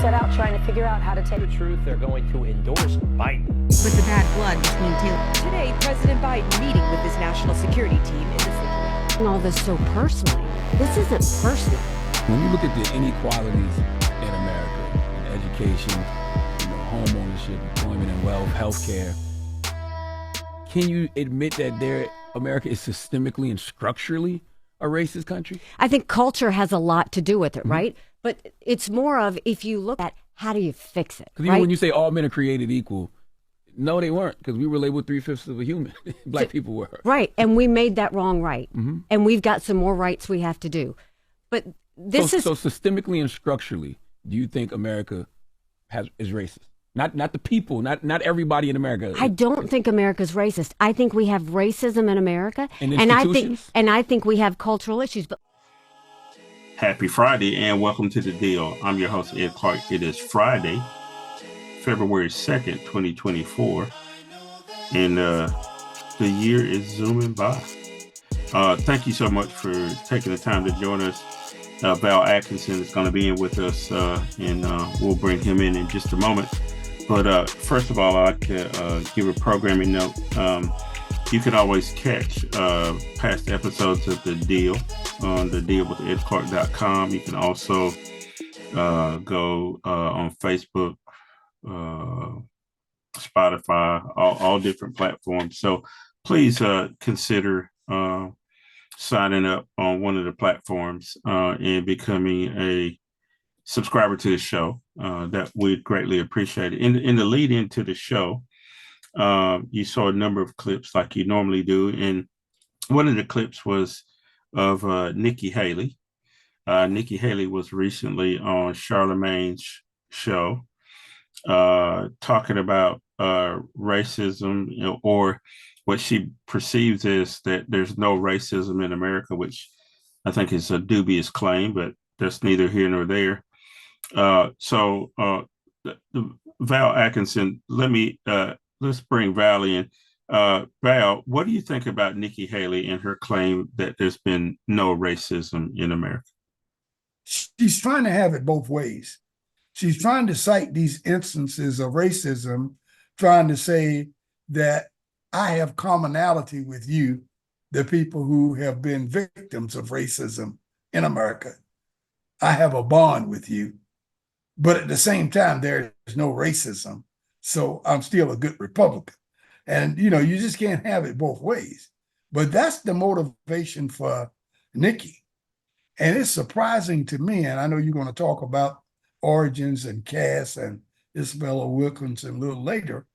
set out trying to figure out how to take the truth. They're going to endorse Biden. With the bad blood between Taylor. Today, President Biden meeting with his national security team in the city. All this so personally. This isn't personal. When you look at the inequalities in America, in education, home ownership, employment and wealth, healthcare, can you admit that America is systemically and structurally a racist country? I think culture has a lot to do with it, right? But it's more of, if you look at how do you fix it, Because even when you say all men are created equal, no, they weren't, because we were labeled 3/5 of a human. Black people were. Right, and we made that wrong right. And we've got some more rights we have to do. But this is... So systemically and structurally, do you think America is racist? Not the people, not everybody in America. I don't think America's racist. I think we have racism in America, and I think we have cultural issues. But happy Friday and welcome to The Deal. I'm your host, Ed Clark. It is Friday, February 2nd, 2024, and the year is zooming by. Thank you so much for taking the time to join us. Val Atkinson is going to be in with us, and we'll bring him in just a moment. But first of all, I could give a programming note. You can always catch past episodes of The Deal on thedealwithedclark.com. You can also go on Facebook, Spotify, all different platforms. So please consider signing up on one of the platforms and becoming a subscriber to the show. That we'd greatly appreciate it. In the lead into the show, you saw a number of clips like you normally do. And one of the clips was of Nikki Haley. Nikki Haley was recently on Charlemagne's show talking about racism, or what she perceives as that there's no racism in America, which I think is a dubious claim, but that's neither here nor there. So Val Atkinson, let's bring Val in. Val, what do you think about Nikki Haley and her claim that there's been no racism in America? She's trying to have it both ways. She's trying to cite these instances of racism, trying to say that I have commonality with you, the people who have been victims of racism in America. I have a bond with you. But at the same time, there is no racism. So I'm still a good Republican. And, you just can't have it both ways. But that's the motivation for Nikki. And it's surprising to me, and I know you're going to talk about origins and Caste and Isabella Wilkinson a little later,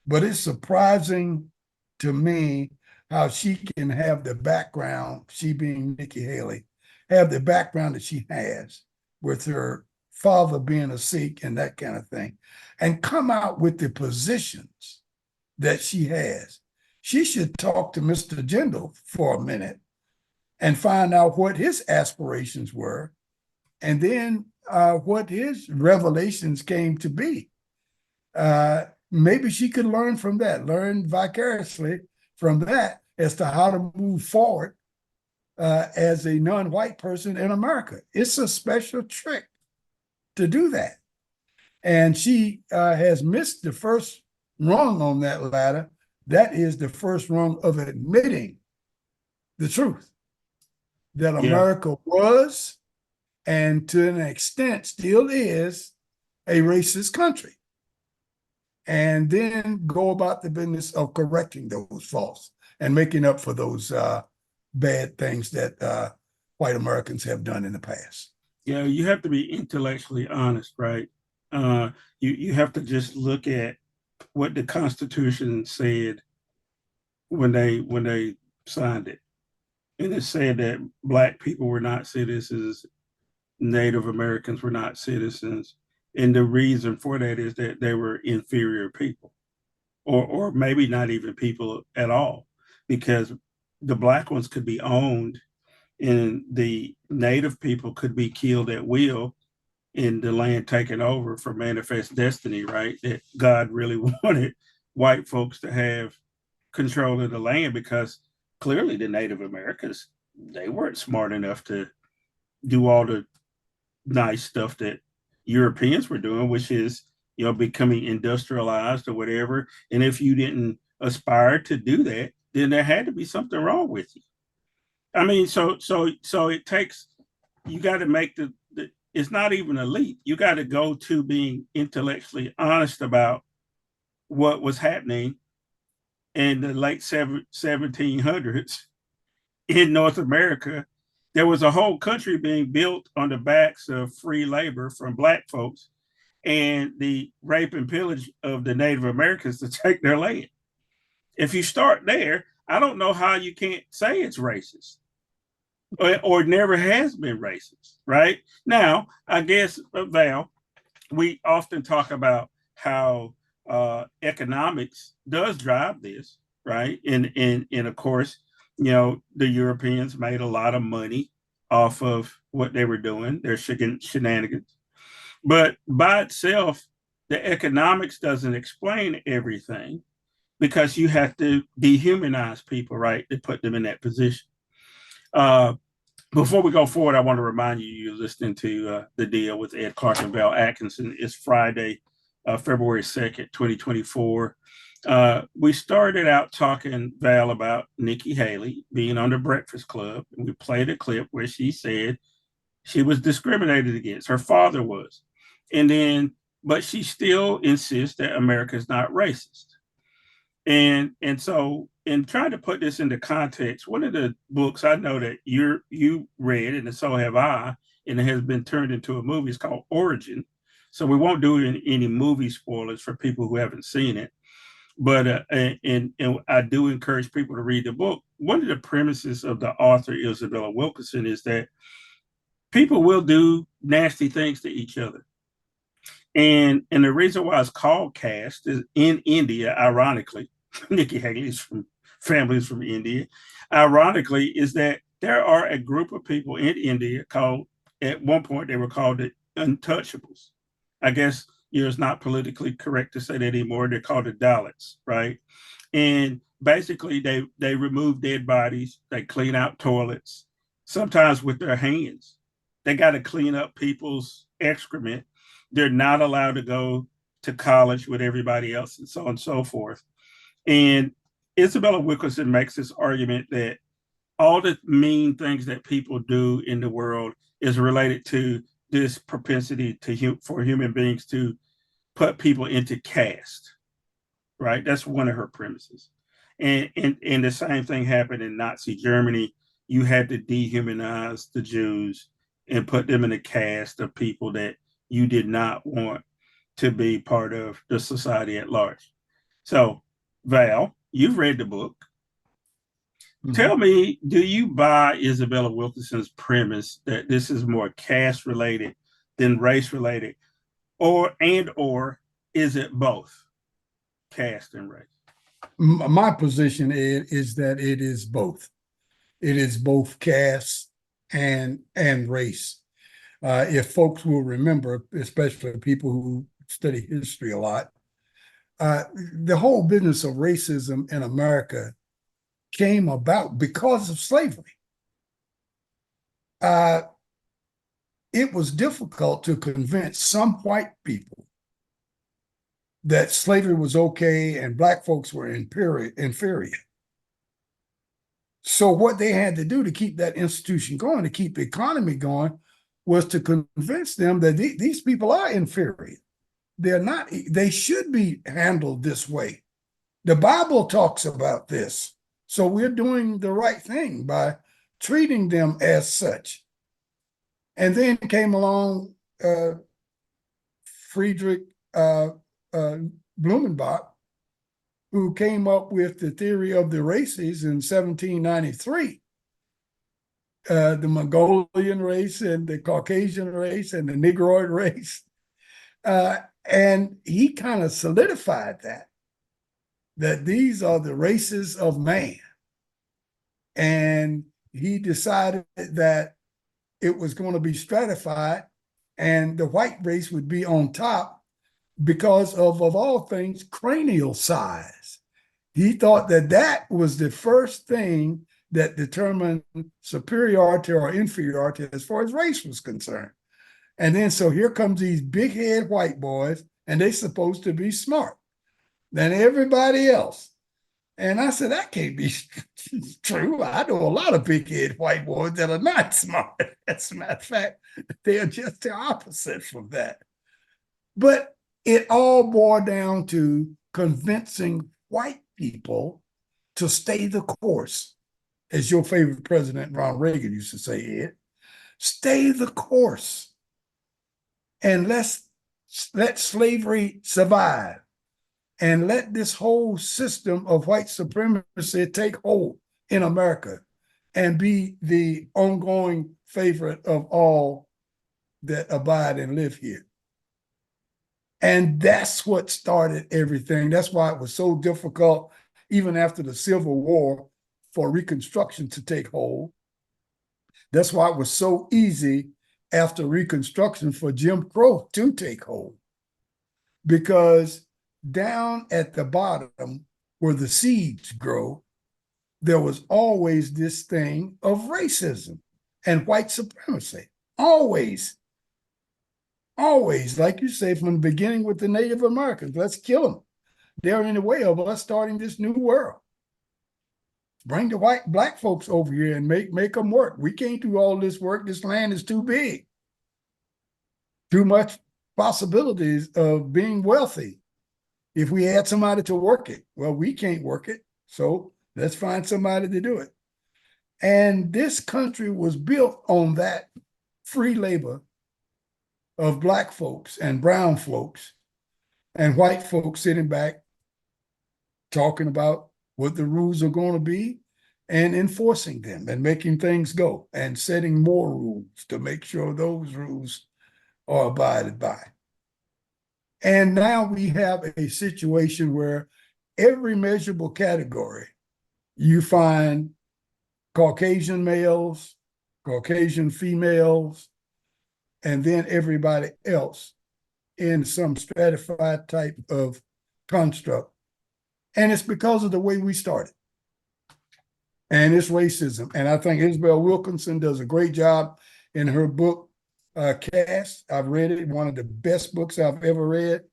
but it's surprising to me how she can have the background, she being Nikki Haley, have the background that she has with her father being a Sikh and that kind of thing, and come out with the positions that she has. She should talk to Mr. Jindal for a minute and find out what his aspirations were, and then what his revelations came to be. Maybe she could learn from that, learn vicariously from that as to how to move forward as a non-white person in America. It's a special trick to do that. And she has missed the first rung on that ladder. That is the first rung of admitting the truth that America was, and to an extent still is, a racist country. And then go about the business of correcting those faults and making up for those bad things that white Americans have done in the past. Yeah, you have to be intellectually honest, right? You have to just look at what the Constitution said when they signed it. And it said that Black people were not citizens, Native Americans were not citizens. And the reason for that is that they were inferior people, or maybe not even people at all, because the Black ones could be owned and the Native people could be killed at will and the land taken over for manifest destiny, right? That God really wanted white folks to have control of the land, because clearly the Native Americans, they weren't smart enough to do all the nice stuff that Europeans were doing, which is, becoming industrialized or whatever. And if you didn't aspire to do that, then there had to be something wrong with you. I mean, so it takes, you got to make it's not even a leap. You got to go to being intellectually honest about what was happening in the late 1700s in North America. There was a whole country being built on the backs of free labor from Black folks and the rape and pillage of the Native Americans to take their land. If you start there, I don't know how you can't say it's racist or never has been racist, right? Now, I guess, Val, we often talk about how economics does drive this, right? And of course, the Europeans made a lot of money off of what they were doing, their shenanigans. But by itself, the economics doesn't explain everything because you have to dehumanize people, right, to put them in that position. Before we go forward, I want to remind you, you're listening to The Deal with Ed Clark and Val Atkinson. It's Friday, February 2nd, 2024. We started out talking, Val, about Nikki Haley being on the Breakfast Club. And we played a clip where she said she was discriminated against. Her father was. But she still insists that America is not racist. And so in trying to put this into context, one of the books I know that you read, and so have I, and it has been turned into a movie, is called Origin. So we won't do any movie spoilers for people who haven't seen it. But and I do encourage people to read the book. One of the premises of the author, Isabella Wilkerson, is that people will do nasty things to each other. And the reason why it's called caste is in India, ironically, Nikki Haley's families from India, ironically, is that there are a group of people in India called, at one point, they were called the untouchables. I guess it's not politically correct to say that anymore. They're called the Dalits, right? And basically, they remove dead bodies, they clean out toilets, sometimes with their hands. They got to clean up people's excrement. They're not allowed to go to college with everybody else and so on and so forth. And Isabella Wilkerson makes this argument that all the mean things that people do in the world is related to this propensity for human beings to put people into caste, right? That's one of her premises. And the same thing happened in Nazi Germany. You had to dehumanize the Jews and put them in a caste of people that you did not want to be part of the society at large. So, Val, you've read the book. Mm-hmm. Tell me, do you buy Isabella Wilkerson's premise that this is more caste related than race related, or is it both caste and race? My position is that it is both. It is both caste and race. If folks will remember, especially people who study history a lot, the whole business of racism in America came about because of slavery. It was difficult to convince some white people that slavery was okay and Black folks were inferior. So what they had to do to keep that institution going, to keep the economy going, was to convince them that these people are inferior. They're not, they should be handled this way. The Bible talks about this. So we're doing the right thing by treating them as such. And then came along Friedrich Blumenbach, who came up with the theory of the races in 1793. The Mongolian race and the Caucasian race and the Negroid race. And he kind of solidified that these are the races of man. And he decided that it was going to be stratified and the white race would be on top because of all things, cranial size. He thought that was the first thing that determined superiority or inferiority as far as race was concerned. And then so here comes these big head white boys, and they supposed to be smart than everybody else. And I said, that can't be true. I know a lot of big head white boys that are not smart. As a matter of fact, they are just the opposite from that. But it all boiled down to convincing white people to stay the course, as your favorite president, Ronald Reagan, used to say, Ed. Stay the course. And let slavery survive. And let this whole system of white supremacy take hold in America and be the ongoing favorite of all that abide and live here. And that's what started everything. That's why it was so difficult, even after the Civil War, for Reconstruction to take hold. That's why it was so easy after Reconstruction for Jim Crow to take hold. Because down at the bottom where the seeds grow, there was always this thing of racism and white supremacy. Always. Always, like you say, from the beginning with the Native Americans, let's kill them. They're in the way of us starting this new world. Bring the black folks over here and make them work. We can't do all this work. This land is too big. Too much possibilities of being wealthy. If we had somebody to work it, well, we can't work it. So let's find somebody to do it. And this country was built on that free labor of black folks and brown folks and white folks sitting back talking about what the rules are going to be and enforcing them and making things go and setting more rules to make sure those rules are abided by. And now we have a situation where every measurable category, you find Caucasian males, Caucasian females, and then everybody else in some stratified type of construct. And it's because of the way we started. And it's racism. And I think Isabel Wilkinson does a great job in her book, Caste. I've read it, one of the best books I've ever read.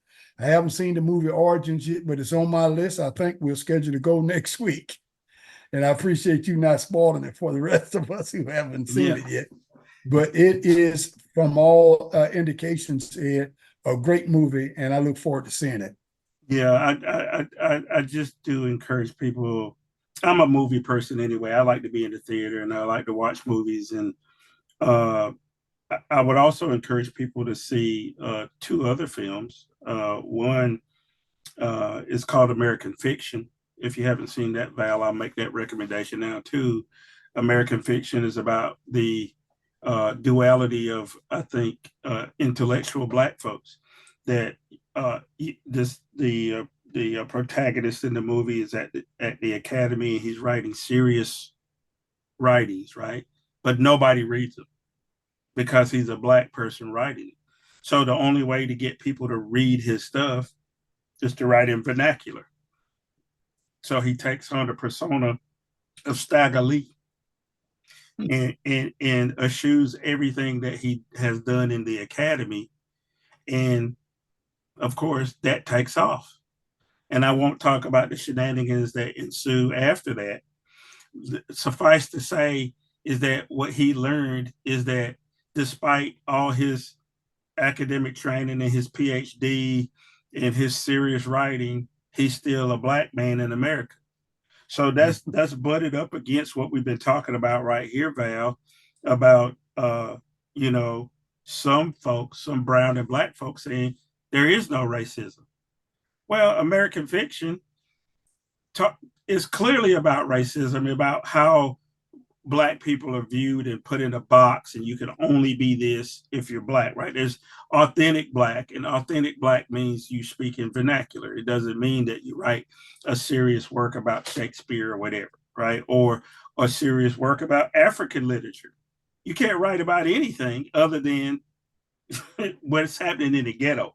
I haven't seen the movie Origins yet, but it's on my list. I think we're scheduled to go next week. And I appreciate you not spoiling it for the rest of us who haven't seen it yet. But it is, from all indications, Ed, a great movie, and I look forward to seeing it. Yeah, I just do encourage people. I'm a movie person anyway. I like to be in the theater and I like to watch movies. And I would also encourage people to see two other films. One is called American Fiction. If you haven't seen that, Val, I'll make that recommendation now too. American Fiction is about the duality of, I think, intellectual black folks. That the protagonist in the movie is at the academy and he's writing serious writings, right? But nobody reads them because he's a black person writing it. So the only way to get people to read his stuff is to write in vernacular. So he takes on the persona of Stagger Lee and eschews everything that he has done in the academy. And of course, that takes off. And I won't talk about the shenanigans that ensue after that. Suffice to say is that what he learned is that despite all his academic training and his PhD and his serious writing, he's still a black man in America. So that's butted up against what we've been talking about right here, Val, about some folks, some brown and black folks saying there is no racism. Well, American Fiction is clearly about racism, about how black people are viewed and put in a box, and you can only be this if you're black, right? There's authentic black, and authentic black means you speak in vernacular. It doesn't mean that you write a serious work about Shakespeare or whatever, right? Or a serious work about African literature. You can't write about anything other than what's happening in the ghetto,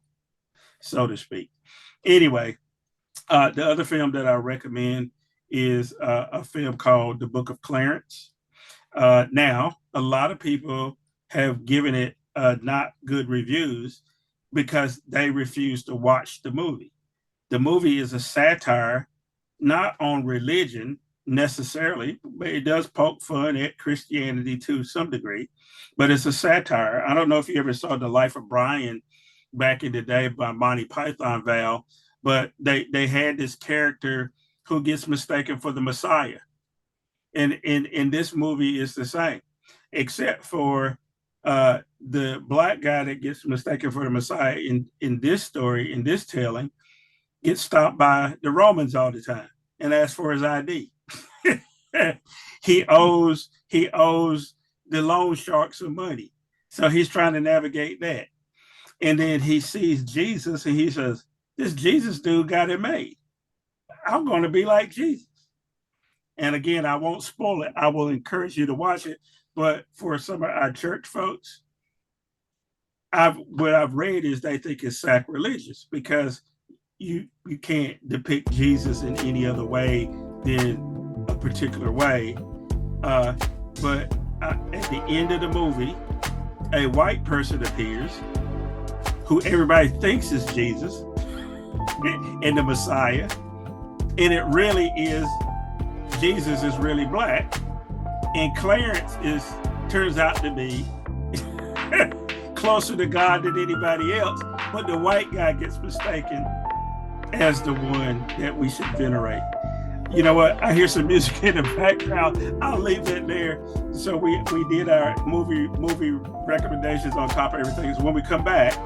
so to speak. Anyway, the other film that I recommend is a film called The Book of Clarence. Now, a lot of people have given it not good reviews because they refuse to watch the movie. The movie is a satire, not on religion necessarily, but it does poke fun at Christianity to some degree, but it's a satire. I don't know if you ever saw The Life of Brian back in the day by Monty Python, Val, but they had this character who gets mistaken for the Messiah. And in this movie is the same, except for the black guy that gets mistaken for the Messiah in this story, in this telling, gets stopped by the Romans all the time and asks for his ID. he owes the loan shark some money. So he's trying to navigate that. And then he sees Jesus and he says, this Jesus dude got it made. I'm going to be like Jesus. And again, I won't spoil it. I will encourage you to watch it. But for some of our church folks, what I've read is they think it's sacrilegious because you can't depict Jesus in any other way than a particular way. But at the end of the movie, a white person appears who everybody thinks is Jesus and the Messiah. And it really is, Jesus is really black. And Clarence turns out to be closer to God than anybody else. But the white guy gets mistaken as the one that we should venerate. You know what? I hear some music in the background. I'll leave that there. So we did our movie recommendations on top of everything. So when we come back,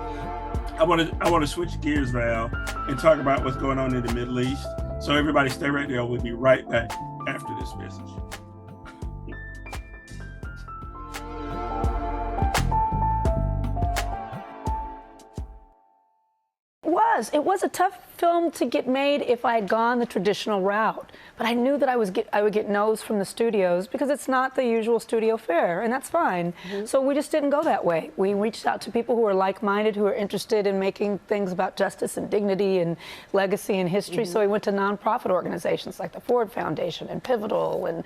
I want to switch gears, Val, and talk about what's going on in the Middle East. So everybody stay right there. We'll be right back after this message. It was a tough film to get made if I had gone the traditional route, but I knew that I would get no's from the studios because it's not the usual studio fare, and that's fine. So we just didn't go that way. We reached out to people who are like-minded, who are interested in making things about justice and dignity and legacy and history. So we went to nonprofit organizations like the Ford Foundation and Pivotal and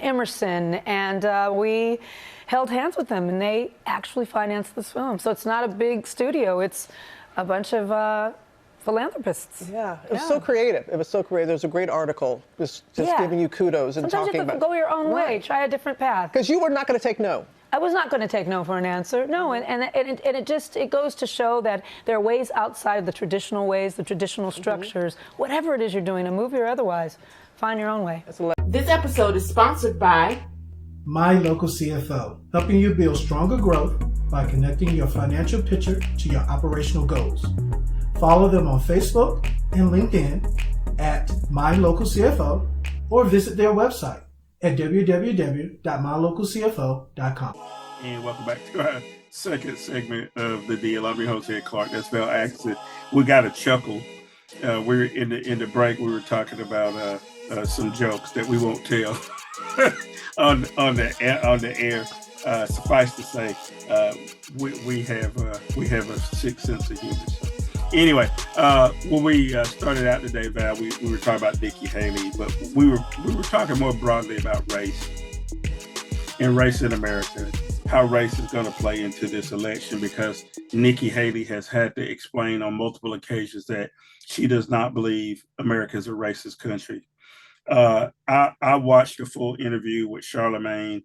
Emerson, and we held hands with them, and they actually financed this film. So it's not a big studio. It's a bunch of philanthropists. Yeah, it was so creative. It was so creative. There's a great article just giving you kudos and sometimes talking you have to about go your own way, try a different path. Because you were not going to take no. I was not going to take no for an answer. No, and it goes to show that there are ways outside of the traditional ways, the traditional structures. Whatever it is you're doing, a movie or otherwise, find your own way. This episode is sponsored by My Local CFO, helping you build stronger growth by connecting your financial picture to your operational goals. Follow them on Facebook and LinkedIn at My Local CFO or visit their website at www.mylocalcfo.com. And welcome back to our second segment of The Deal. I'm your host, Ed Clark. That's Val Axton. We got a chuckle. We're in the break. We were talking about some jokes that we won't tell on the air. Suffice to say, we have a sick sense of humor. So. Anyway, when we started out today, Val, we were talking about Nikki Haley, but we were talking more broadly about race and race in America, how race is going to play into this election, because Nikki Haley has had to explain on multiple occasions that she does not believe America is a racist country. I watched a full interview with Charlemagne.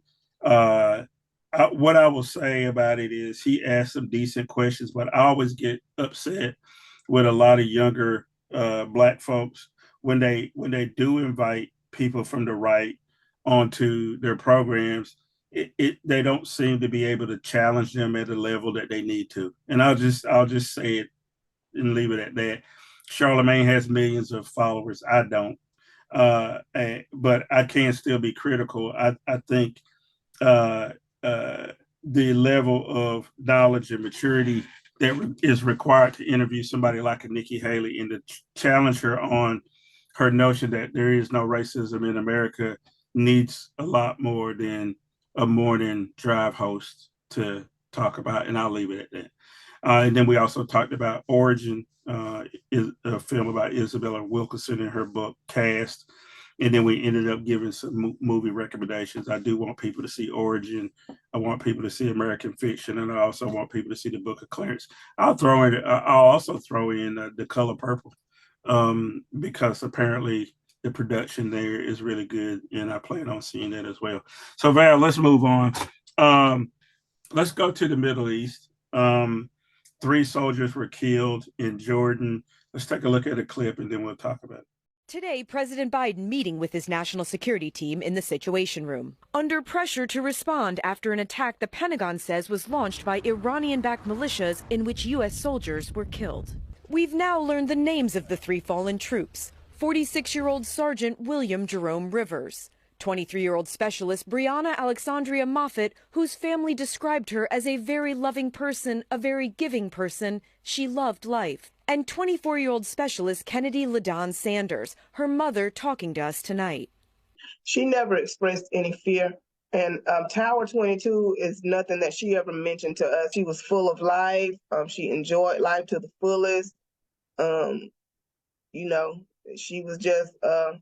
What I will say about it is he asked some decent questions, but I always get upset with a lot of younger Black folks when they do invite people from the right onto their programs. They don't seem to be able to challenge them at a level that they need to. And I'll just say it and leave it at that. Charlemagne has millions of followers. I don't. But I can still be critical. I think the level of knowledge and maturity that is required to interview somebody like a Nikki Haley and to challenge her on her notion that there is no racism in America needs a lot more than a morning drive host to talk about, and I'll leave it at that. And then we also talked about Origin, is a film about Isabella Wilkerson in her book Caste, And then we ended up giving some movie recommendations. I do want people to see Origin. I want people to see American Fiction, and I also want people to see The Book of Clarence. I'll also throw in The Color Purple, because apparently the production there is really good, and I plan on seeing that as well. So Val, let's move on. Let's go to the Middle East. 3 soldiers were killed in Jordan. Let's take a look at a clip, and then we'll talk about it. Today, President Biden meeting with his national security team in the Situation Room, under pressure to respond after an attack the Pentagon says was launched by Iranian-backed militias in which U.S. soldiers were killed. We've now learned the names of the 3 fallen troops: 46-year-old Sergeant William Jerome Rivers, 23-year-old Specialist Brianna Alexandria Moffett, whose family described her as a very loving person, a very giving person. She loved life. And 24-year-old Specialist Kennedy LaDon Sanders, her mother, talking to us tonight. She never expressed any fear. And Tower 22 is nothing that she ever mentioned to us. She was full of life. She enjoyed life to the fullest. She was just a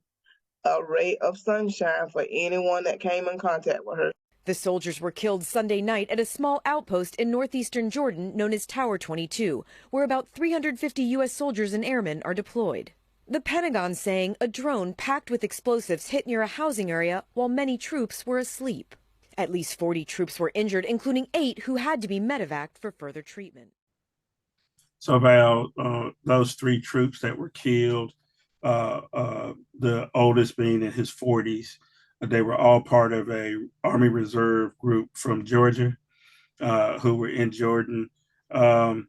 ray of sunshine for anyone that came in contact with her. The soldiers were killed Sunday night at a small outpost in northeastern Jordan known as Tower 22, where about 350 U.S. soldiers and airmen are deployed. The Pentagon saying a drone packed with explosives hit near a housing area while many troops were asleep. At least 40 troops were injured, including 8 who had to be medevaced for further treatment. So about those 3 troops that were killed, the oldest being in his 40s, they were all part of a Army Reserve group from Georgia, who were in Jordan. I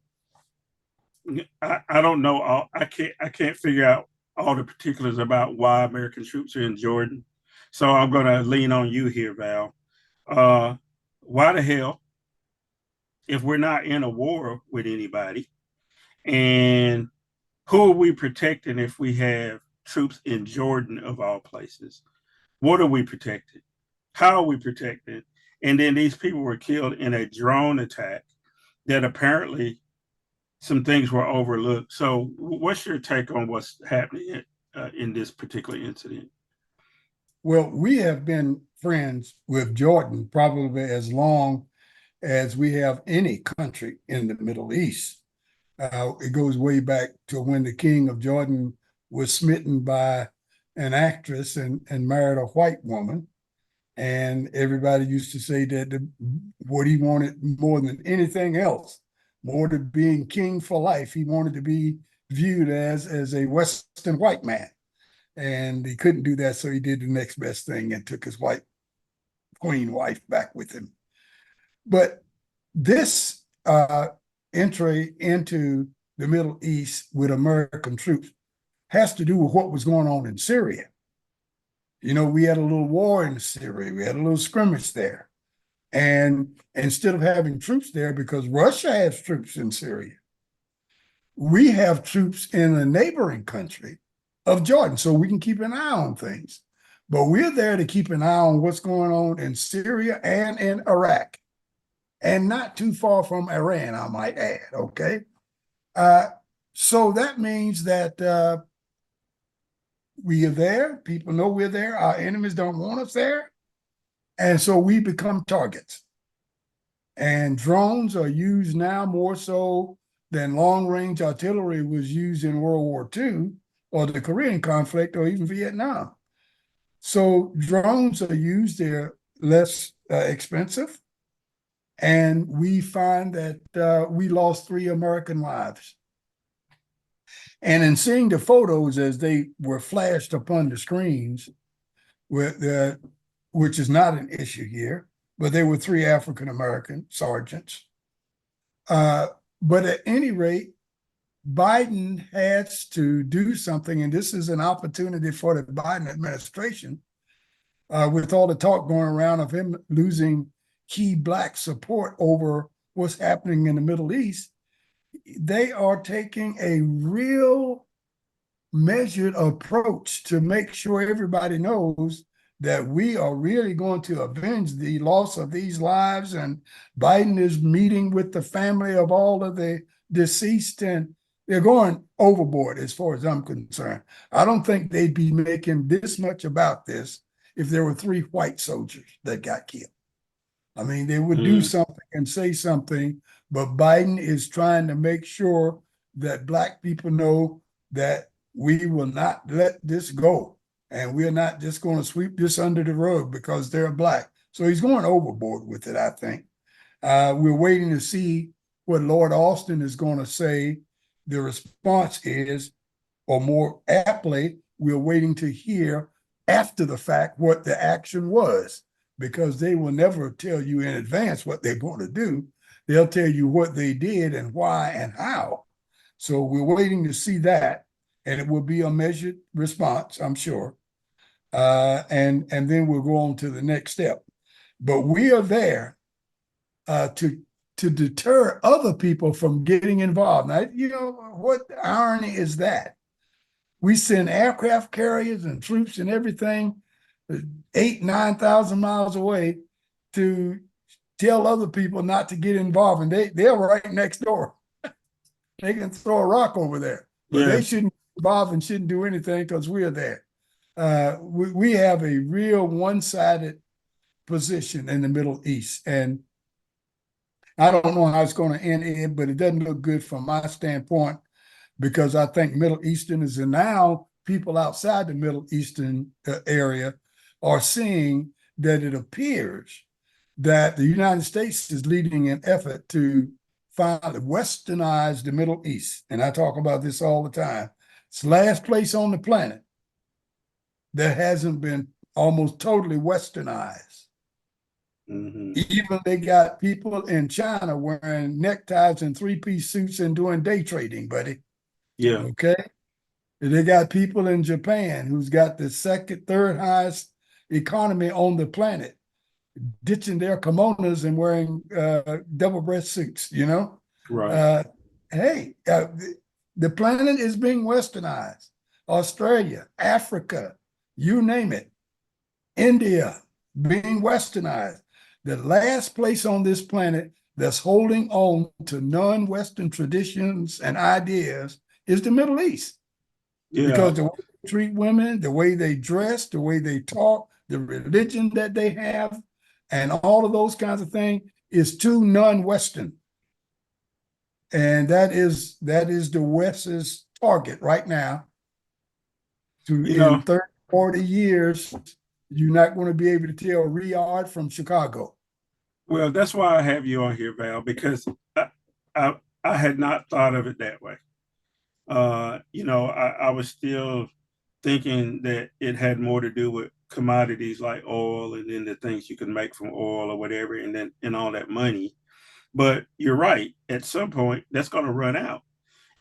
don't know. I can't figure out all the particulars about why American troops are in Jordan. So I'm going to lean on you here, Val. Why the hell, if we're not in a war with anybody, and who are we protecting if we have troops in Jordan of all places? What are we protecting? How are we protected? And then these people were killed in a drone attack that apparently some things were overlooked. So what's your take on what's happening in this particular incident? Well, we have been friends with Jordan probably as long as we have any country in the Middle East. It goes way back to when the king of Jordan was smitten by an actress and married a white woman. And everybody used to say that what he wanted more than anything else, more than being king for life, he wanted to be viewed as a Western white man. And he couldn't do that, so he did the next best thing and took his white queen wife back with him. But this entry into the Middle East with American troops has to do with what was going on in Syria. You know, we had a little war in Syria. We had a little skirmish there. And instead of having troops there, because Russia has troops in Syria, we have troops in a neighboring country of Jordan, so we can keep an eye on things. But we're there to keep an eye on what's going on in Syria and in Iraq, and not too far from Iran, I might add, okay? So that means that we are there. People know we're there. Our enemies don't want us there. And so we become targets. And drones are used now more so than long-range artillery was used in World War II or the Korean conflict or even Vietnam. So drones are used. They're less expensive. And we find that we lost 3 American lives. And in seeing the photos as they were flashed upon the screens, which is not an issue here, but they were 3 African-American sergeants. But at any rate, Biden has to do something, and this is an opportunity for the Biden administration, with all the talk going around of him losing key Black support over what's happening in the Middle East. They are taking a real measured approach to make sure everybody knows that we are really going to avenge the loss of these lives. And Biden is meeting with the family of all of the deceased, and they're going overboard as far as I'm concerned. I don't think they'd be making this much about this if there were 3 white soldiers that got killed. I mean, they would do something and say something, but Biden is trying to make sure that Black people know that we will not let this go. And we're not just going to sweep this under the rug because they're Black. So he's going overboard with it, I think. We're waiting to see what Lord Austin is going to say the response is, or more aptly, we're waiting to hear after the fact what the action was, because they will never tell you in advance what they're going to do. They'll tell you what they did and why and how. So we're waiting to see that, and it will be a measured response, I'm sure. And then we'll go on to the next step. But we are there to deter other people from getting involved. Now, you know, what irony is that? We send aircraft carriers and troops and everything 8,000-9,000 miles away to tell other people not to get involved, and they're right next door. They can throw a rock over there, but they shouldn't get involved and shouldn't do anything because we're there. We have a real one-sided position in the Middle East, and I don't know how it's going to end, but it doesn't look good from my standpoint, because I think Middle Easterners and now people outside the Middle Eastern area are seeing that it appears that the United States is leading an effort to finally westernize the Middle East. And I talk about this all the time. It's the last place on the planet that hasn't been almost totally westernized. Even they got people in China wearing neckties and 3-piece suits and doing day trading, buddy. Yeah. Okay. They got people in Japan who's got the second, third highest economy on the planet, ditching their kimonos and wearing double-breast suits, you know? Right. The planet is being westernized. Australia, Africa, you name it. India being westernized. The last place on this planet that's holding on to non-Western traditions and ideas is the Middle East. Yeah. Because the way they treat women, the way they dress, the way they talk, the religion that they have, and all of those kinds of things is too non-Western. And that is the West's target right now. In 30, 40 years, you're not going to be able to tell Riyadh from Chicago. Well, that's why I have you on here, Val, because I had not thought of it that way. I was still thinking that it had more to do with commodities like oil and then the things you can make from oil or whatever, and all that money. But you're right. At some point, that's going to run out.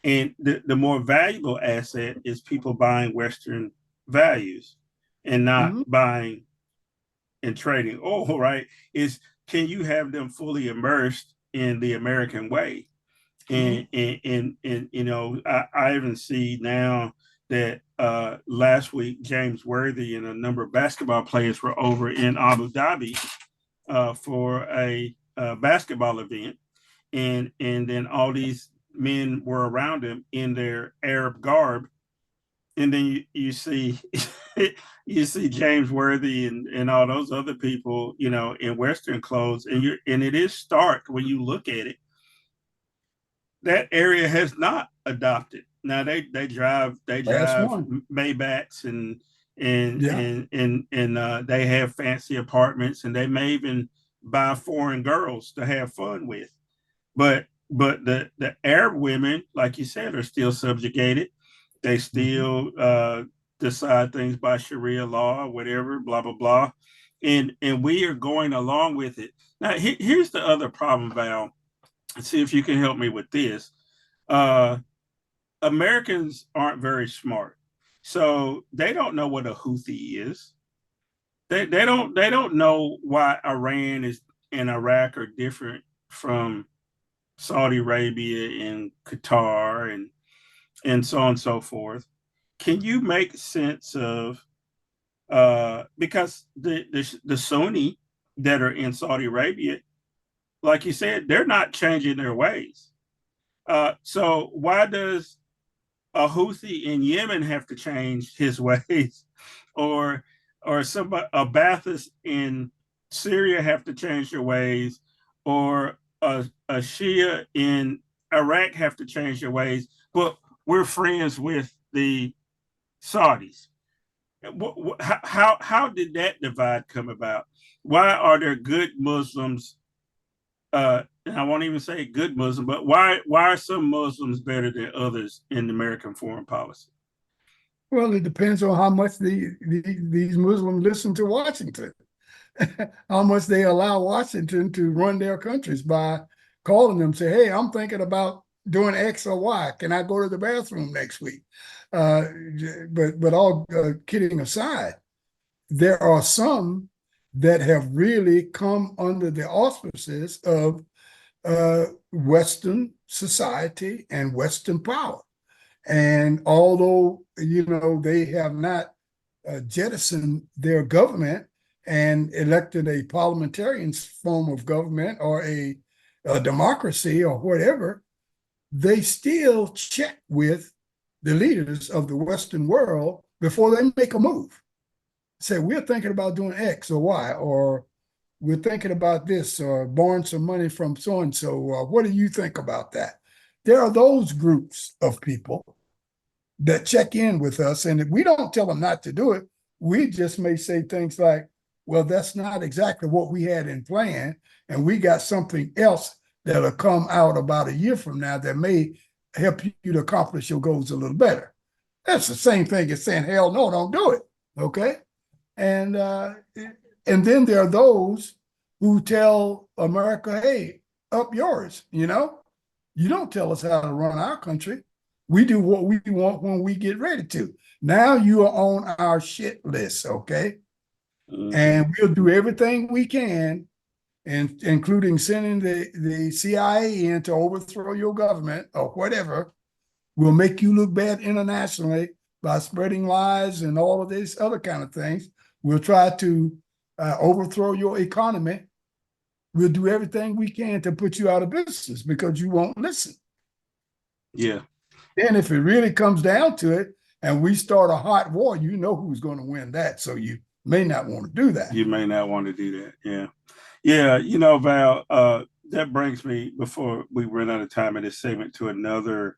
And the more valuable asset is people buying Western values and not buying and trading oil, right? Can you have them fully immersed in the American way? And I even see now that last week James Worthy and a number of basketball players were over in Abu Dhabi for a basketball event, and then all these men were around him in their Arab garb, and then you see you see James Worthy and all those other people, in Western clothes, and it is stark when you look at it. That area has not adopted. Now they drive Maybachs and they have fancy apartments, and they may even buy foreign girls to have fun with. But the Arab women, like you said, are still subjugated. They still decide things by Sharia law or whatever, blah blah blah, and we are going along with it. Now here's the other problem, Val. Let's see if you can help me with this. Americans aren't very smart, so they don't know what a Houthi is. They don't know why Iran and Iraq are different from Saudi Arabia and Qatar and so on and so forth. Can you make sense of because the Sunni that are in Saudi Arabia, like you said, they're not changing their ways. So why does a Houthi in Yemen have to change his ways, or a Ba'athist in Syria have to change their ways, or a Shia in Iraq have to change their ways. But we're friends with the Saudis. How did that divide come about? Why are there good Muslims? And I won't even say good Muslim, but why are some Muslims better than others in American foreign policy? Well, it depends on how much these Muslims listen to Washington, how much they allow Washington to run their countries by calling them, say, hey, I'm thinking about doing X or Y. Can I go to the bathroom next week? But all kidding aside, there are some that have really come under the auspices of Western society and Western power. And although, they have not jettisoned their government and elected a parliamentarian form of government or a democracy or whatever, they still check with the leaders of the Western world before they make a move. Say, we're thinking about doing X or Y, or we're thinking about this, or borrowing some money from so-and-so. What do you think about that? There are those groups of people that check in with us, and if we don't tell them not to do it, we just may say things like, well, that's not exactly what we had in plan, and we got something else that'll come out about a year from now that may help you to accomplish your goals a little better. That's the same thing as saying, hell no, don't do it, okay? And then there are those who tell America, hey, up yours, you don't tell us how to run our country. We do what we want when we get ready to. Now you are on our shit list, okay? Mm-hmm. And we'll do everything we can, and including sending the CIA in to overthrow your government or whatever. We'll make you look bad internationally by spreading lies and all of these other kind of things. We'll try to overthrow your economy. We'll do everything we can to put you out of business because you won't listen. Yeah. Then if it really comes down to it and we start a hot war, you know who's going to win that. So you may not want to do that. You may not want to do that. Yeah. Yeah. Val, that brings me, before we run out of time in this segment, to another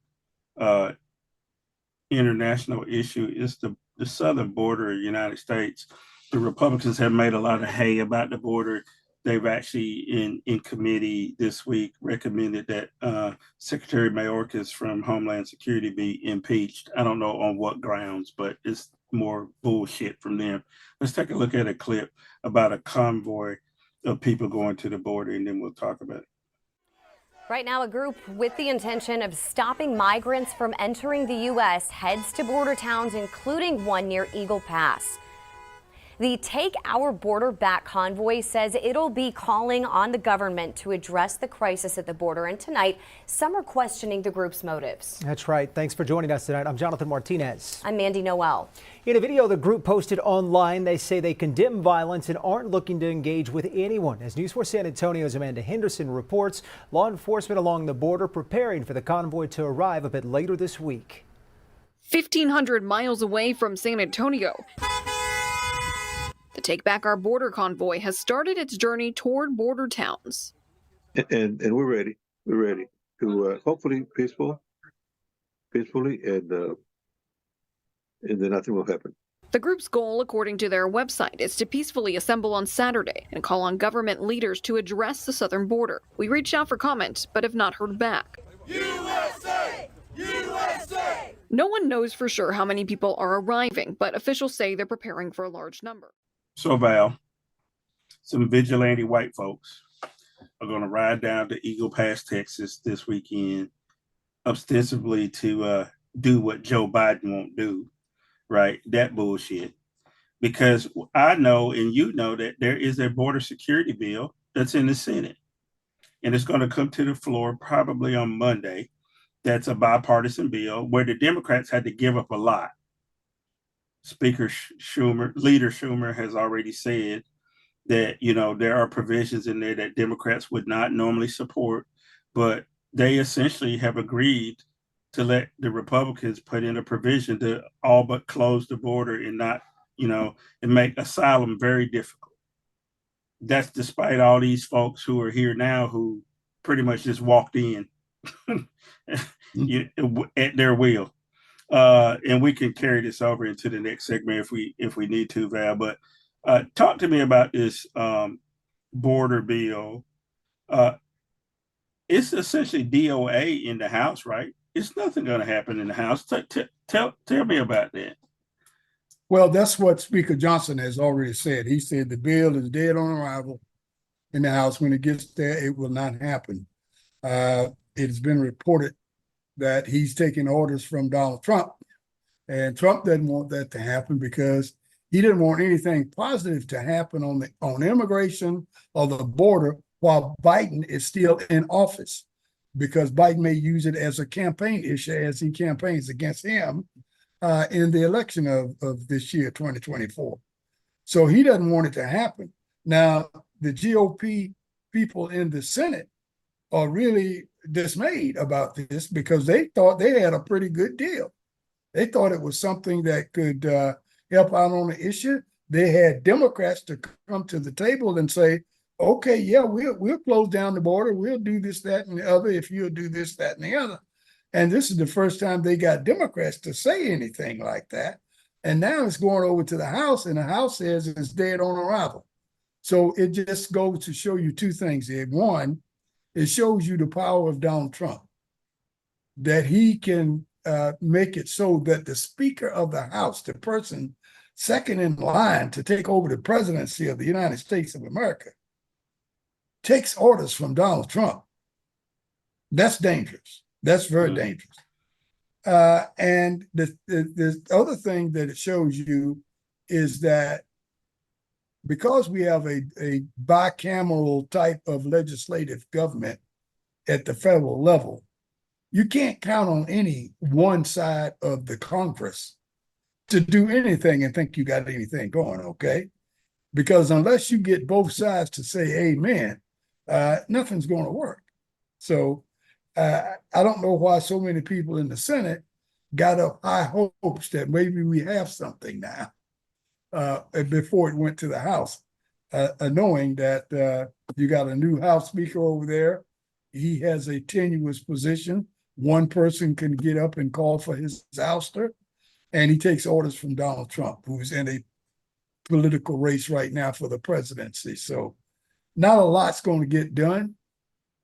international issue. Is the southern border of the United States. The Republicans have made a lot of hay about the border. They've actually, in committee this week, recommended that Secretary Mayorkas from Homeland Security be impeached. I don't know on what grounds, but it's more bullshit from them. Let's take a look at a clip about a convoy of people going to the border, and then we'll talk about it. Right now, a group with the intention of stopping migrants from entering the U.S. heads to border towns, including one near Eagle Pass. The Take Our Border Back convoy says it'll be calling on the government to address the crisis at the border. And tonight, some are questioning the group's motives. That's right. Thanks for joining us tonight. I'm Jonathan Martinez. I'm Mandy Noel. In a video the group posted online, they say they condemn violence and aren't looking to engage with anyone. As News 4 San Antonio's Amanda Henderson reports, law enforcement along the border preparing for the convoy to arrive a bit later this week. 1,500 miles away from San Antonio, the Take Back Our Border convoy has started its journey toward border towns. And we're ready. We're ready to hopefully peacefully, and then nothing will happen. The group's goal, according to their website, is to peacefully assemble on Saturday and call on government leaders to address the southern border. We reached out for comment, but have not heard back. USA! USA! No one knows for sure how many people are arriving, but officials say they're preparing for a large number. So, Val, some vigilante white folks are going to ride down to Eagle Pass, Texas this weekend, ostensibly to do what Joe Biden won't do, right? That bullshit. Because I know, and you know, that there is a border security bill that's in the Senate, and it's going to come to the floor probably on Monday. That's a bipartisan bill where the Democrats had to give up a lot. Leader Schumer has already said that, there are provisions in there that Democrats would not normally support, but they essentially have agreed to let the Republicans put in a provision to all but close the border and not, and make asylum very difficult. That's despite all these folks who are here now who pretty much just walked in at their will. And we can carry this over into the next segment if we need to, Val. But talk to me about this border bill. It's essentially DOA in the House, right? It's nothing going to happen in the House. Tell me about that. Well, that's what Speaker Johnson has already said. He said the bill is dead on arrival in the House. When it gets there, it will not happen. It has been reported that he's taking orders from Donald Trump, and Trump doesn't want that to happen because he didn't want anything positive to happen on immigration or the border while Biden is still in office, because Biden may use it as a campaign issue as he campaigns against him in the election of this year, 2024. So he doesn't want it to happen. Now, the GOP people in the Senate are really dismayed about this because they thought they had a pretty good deal. They thought it was something that could help out on the issue. They had Democrats to come to the table and say, okay, yeah, we'll close down the border. We'll do this, that, and the other if you'll do this, that, and the other. And this is the first time they got Democrats to say anything like that. And now it's going over to the House, and the House says it's dead on arrival. So it just goes to show you two things here. One, it shows you the power of Donald Trump, that he can make it so that the Speaker of the House, the person second in line to take over the presidency of the United States of America, takes orders from Donald Trump. That's dangerous. That's very dangerous. And the other thing that it shows you is that because we have a bicameral type of legislative government at the federal level, you can't count on any one side of the Congress to do anything and think you got anything going, okay? Because unless you get both sides to say amen, nothing's going to work. So I don't know why so many people in the Senate got up high hopes that maybe we have something now before it went to the House, knowing that you got a new House Speaker over there. He has a tenuous position. One person can get up and call for his ouster, and he takes orders from Donald Trump, who's in a political race right now for the presidency. So not a lot's going to get done.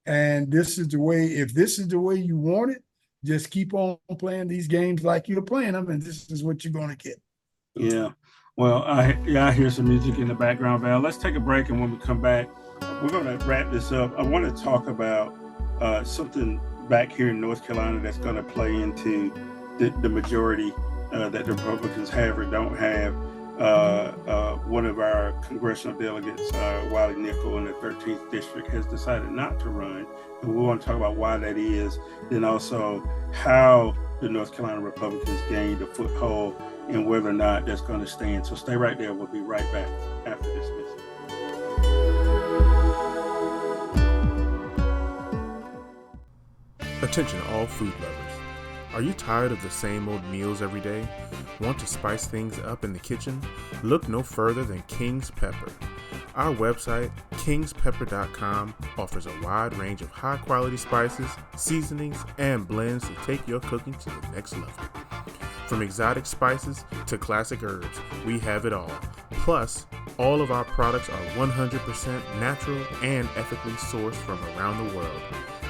And this is the way, if this is the way you want it, just keep on playing these games like you're playing them, and this is what you're going to get. Yeah. Well, I hear some music in the background, Val. Let's take a break, and when we come back, we're going to wrap this up. I want to talk about something back here in North Carolina that's going to play into the majority that the Republicans have or don't have. One of our congressional delegates, Wiley Nickel in the 13th district, has decided not to run. And we want to talk about why that is, then also how the North Carolina Republicans gained a foothold and whether or not that's going to stand. So stay right there. We'll be right back after this message. Attention all food lovers. Are you tired of the same old meals every day? Want to spice things up in the kitchen? Look no further than King's Pepper. Our website, kingspepper.com, offers a wide range of high-quality spices, seasonings, and blends to take your cooking to the next level. From exotic spices to classic herbs, we have it all. Plus, all of our products are 100% natural and ethically sourced from around the world.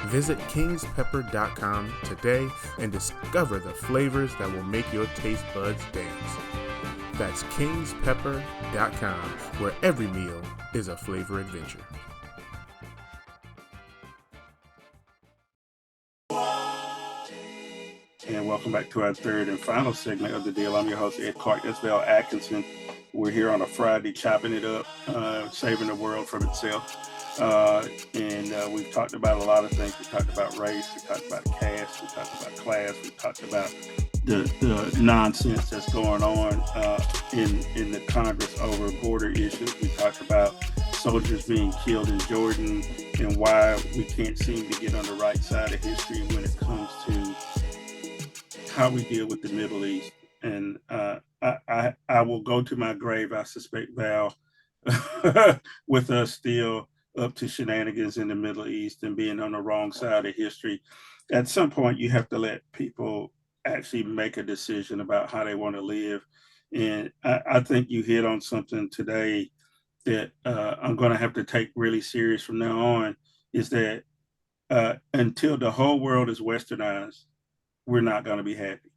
Visit kingspepper.com today and discover the flavors that will make your taste buds dance. That's kingspepper.com, where every meal is a flavor adventure. And welcome back to our third and final segment of the deal. I'm your host, Ed Clark. That's Val Atkinson. We're here on a Friday, chopping it up, saving the world from itself. And we've talked about a lot of things. We talked about race, we talked about caste, we talked about class, we talked about the nonsense that's going on in the Congress over border issues. We talked about soldiers being killed in Jordan and why we can't seem to get on the right side of history when it comes to how we deal with the Middle East. And I will go to my grave, I suspect, Val, with us still up to shenanigans in the Middle East and being on the wrong side of history. At some point, you have to let people actually make a decision about how they want to live. And I think you hit on something today that I'm going to have to take really serious from now on, is that until the whole world is westernized, we're not going to be happy.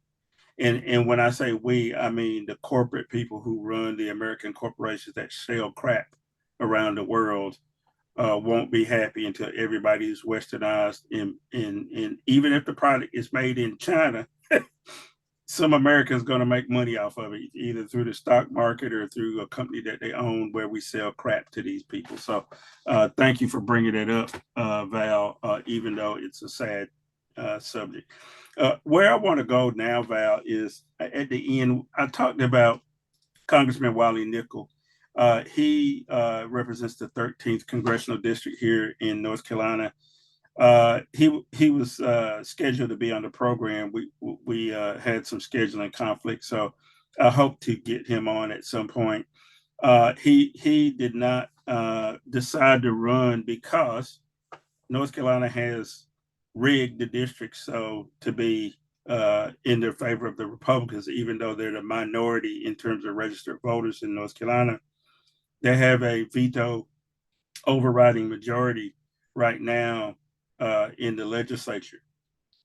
And when I say we, I mean the corporate people who run the American corporations that sell crap around the world won't be happy until everybody is westernized. And even if the product is made in China, some Americans going to make money off of it, either through the stock market or through a company that they own where we sell crap to these people. So thank you for bringing it up, Val, even though it's a sad subject. Where I want to go now, Val, is at the end. I talked about Congressman Wiley Nickel. He represents the 13th congressional district here in North Carolina. He was scheduled to be on the program. We had some scheduling conflict, so I hope to get him on at some point. He did not decide to run because North Carolina has rigged the district so to be in their favor of the Republicans, even though they're the minority in terms of registered voters in North Carolina. They have a veto overriding majority right now in the legislature,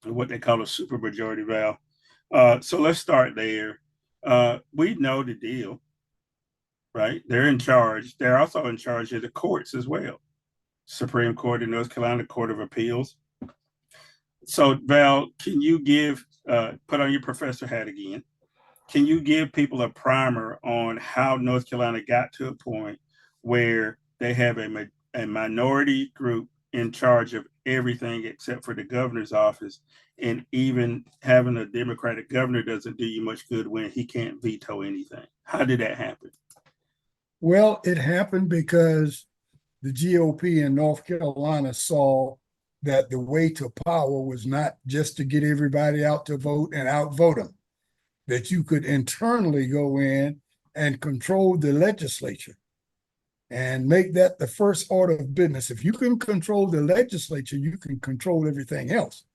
what they call a supermajority, Val. So let's start there. We know the deal, right? They're in charge. They're also in charge of the courts as well. Supreme Court in North Carolina, Court of Appeals. So Val, can you give, put on your professor hat again, can you give people a primer on how North Carolina got to a point where they have a minority group in charge of everything except for the governor's office, and even having a Democratic governor doesn't do you much good when he can't veto anything? How did that happen? Well, it happened because the GOP in North Carolina saw that the way to power was not just to get everybody out to vote and outvote them, that you could internally go in and control the legislature and make that the first order of business. If you can control the legislature, you can control everything else.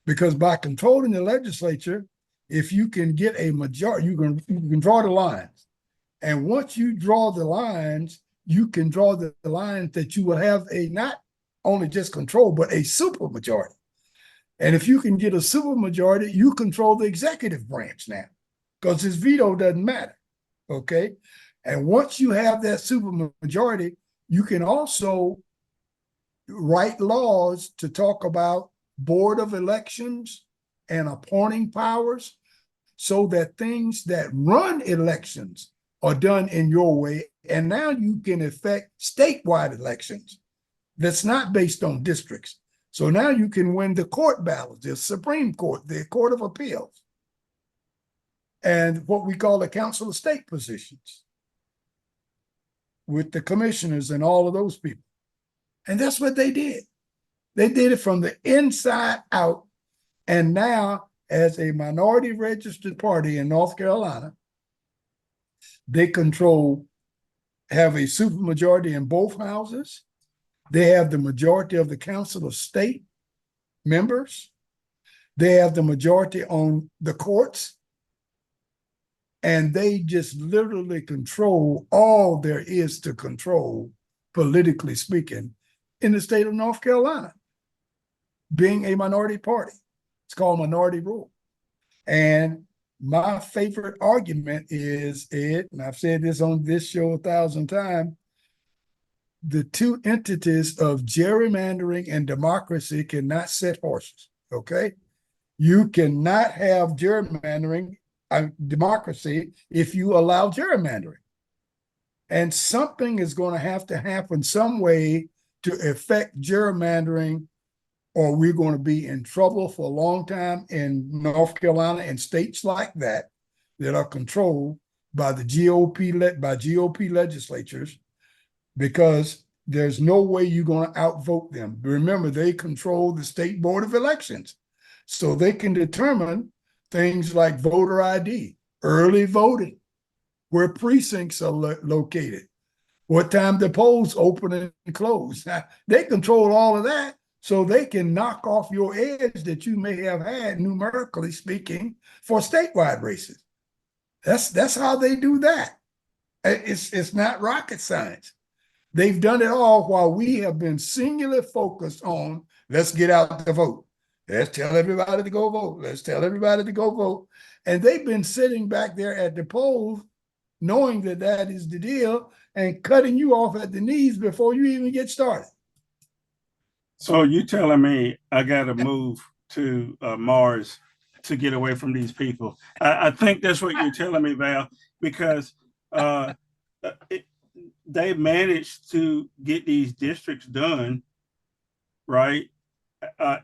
Because by controlling the legislature, if you can get a majority, you can draw the lines. And once you draw the lines, you can draw the lines that you will have a not only just control, but a super majority. And if you can get a super majority, you control the executive branch now, because his veto doesn't matter, okay? And once you have that super majority, you can also write laws to talk about board of elections and appointing powers, so that things that run elections are done in your way. And now you can effect statewide elections that's not based on districts. So now you can win the court battles, the Supreme Court, the Court of Appeals, and what we call the Council of State positions with the commissioners and all of those people. And that's what they did. They did it from the inside out. And now, as a minority registered party in North Carolina, they control, have a supermajority in both houses. They have the majority of the Council of State members. They have the majority on the courts. And they just literally control all there is to control, politically speaking, in the state of North Carolina, being a minority party. It's called minority rule. And my favorite argument is, Ed, and I've said this on this show 1,000 times, the two entities of gerrymandering and democracy cannot set horses, okay? You cannot have gerrymandering, democracy, if you allow gerrymandering. And something is going to happen some way to affect gerrymandering, or we're going to be in trouble for a long time in North Carolina and states like that are controlled by the GOP, by GOP legislatures, because there's no way you're going to outvote them. Remember, they control the state board of elections, so they can determine things like voter ID, early voting, where precincts are located, what time the polls open and close. Now, they control all of that so they can knock off your edge that you may have had, numerically speaking, for statewide races. That's how they do that. It's not rocket science. They've done it all while we have been singularly focused on let's get out the vote. Let's tell everybody to go vote. Let's tell everybody to go vote. And they've been sitting back there at the polls knowing that that is the deal and cutting you off at the knees before you even get started. So you telling me I got to move to Mars to get away from these people? I think that's what you're telling me, Val, because they managed to get these districts done, right?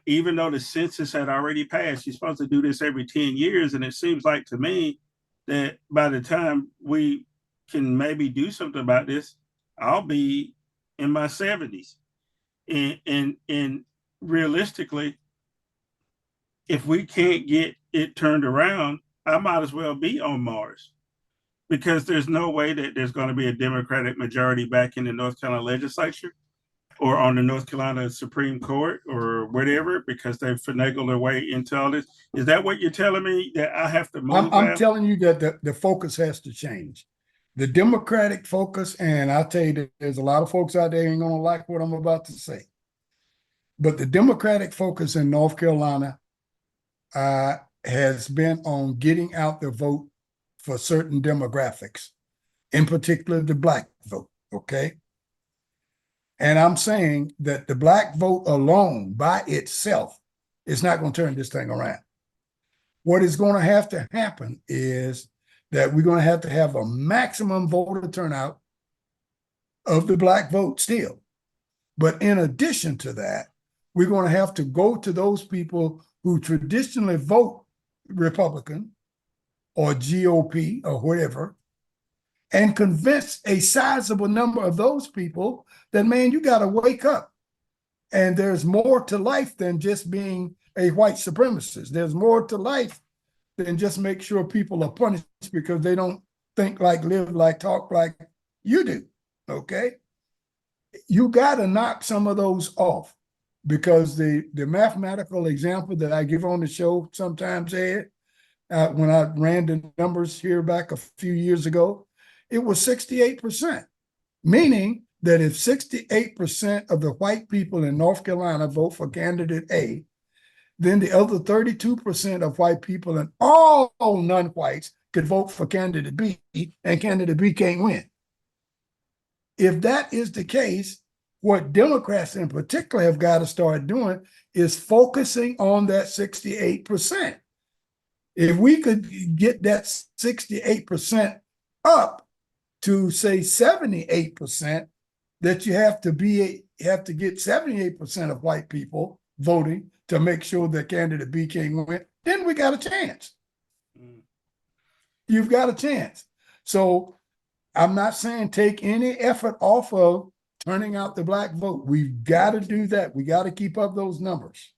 Even though the census had already passed. You're supposed to do this every 10 years. And it seems like to me that by the time we can maybe do something about this, I'll be in my 70s. And realistically, if we can't get it turned around, I might as well be on Mars, because there's no way that there's going to be a Democratic majority back in the North Carolina legislature or on the North Carolina Supreme Court or whatever, because they've finagled their way into all this. Is that what you're telling me, that I have to move? I'm telling you that the focus has to change. The Democratic focus, and I'll tell you that there's a lot of folks out there who ain't gonna like what I'm about to say, but the Democratic focus in North Carolina has been on getting out the vote for certain demographics, in particular the Black vote, okay? And I'm saying that the Black vote alone by itself is not going to turn this thing around. What is going to have to happen is that we're going to have a maximum voter turnout of the Black vote still. But in addition to that, we're going to have to go to those people who traditionally vote Republican or GOP or whatever, and convince a sizable number of those people that, man, you got to wake up. And there's more to life than just being a white supremacist. There's more to life than just make sure people are punished because they don't think like, live like, talk like you do, okay? You got to knock some of those off, because the mathematical example that I give on the show sometimes, Ed, when I ran the numbers here back a few years ago, it was 68%, meaning that if 68% of the white people in North Carolina vote for candidate A, then the other 32% of white people and all non-whites could vote for candidate B, and candidate B can't win. If that is the case, what Democrats in particular have got to start doing is focusing on that 68%. If we could get that 68% up to, say, 78%, that you have to get 78% of white people voting to make sure that candidate B can win, then we got a chance. You've got a chance. So I'm not saying take any effort off of turning out the Black vote. We've got to do that. We got to keep up those numbers.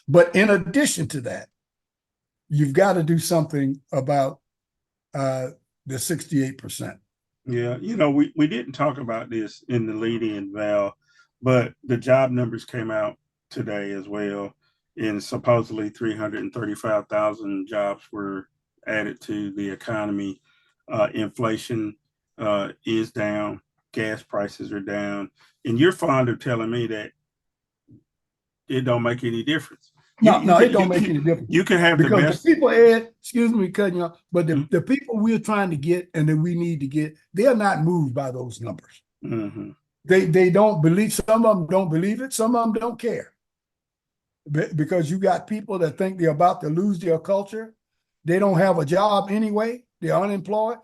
But in addition to that, you've got to do something about the 68%. Yeah, we didn't talk about this in the lead-in, Val, but the job numbers came out today as well, and supposedly 335,000 jobs were added to the economy. Inflation is down, gas prices are down, and you're fond of telling me that it don't make any difference. No, it don't make any difference. You can have because the best. The people, Ed, excuse me cutting you off, but the people we're trying to get and that we need to get, they're not moved by those numbers. Mm-hmm. They don't believe, some of them don't believe it, some of them don't care. Because you got people that think they're about to lose their culture. They don't have a job anyway. They're unemployed.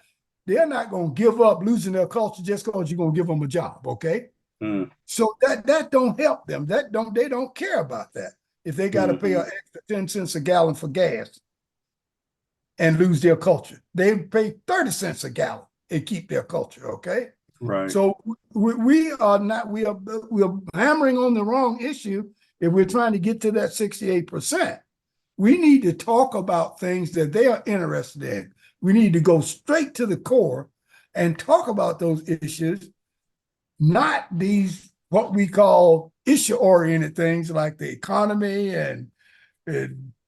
They're not going to give up losing their culture just because you're going to give them a job, okay? Mm. So that don't help them. They don't care about that. If they got to pay an extra 10 cents a gallon for gas and lose their culture, they pay 30 cents a gallon and keep their culture, okay? Right. So we are hammering on the wrong issue if we're trying to get to that 68%. We need to talk about things that they are interested in. We need to go straight to the core and talk about those issues, not these what we call issue-oriented things like the economy and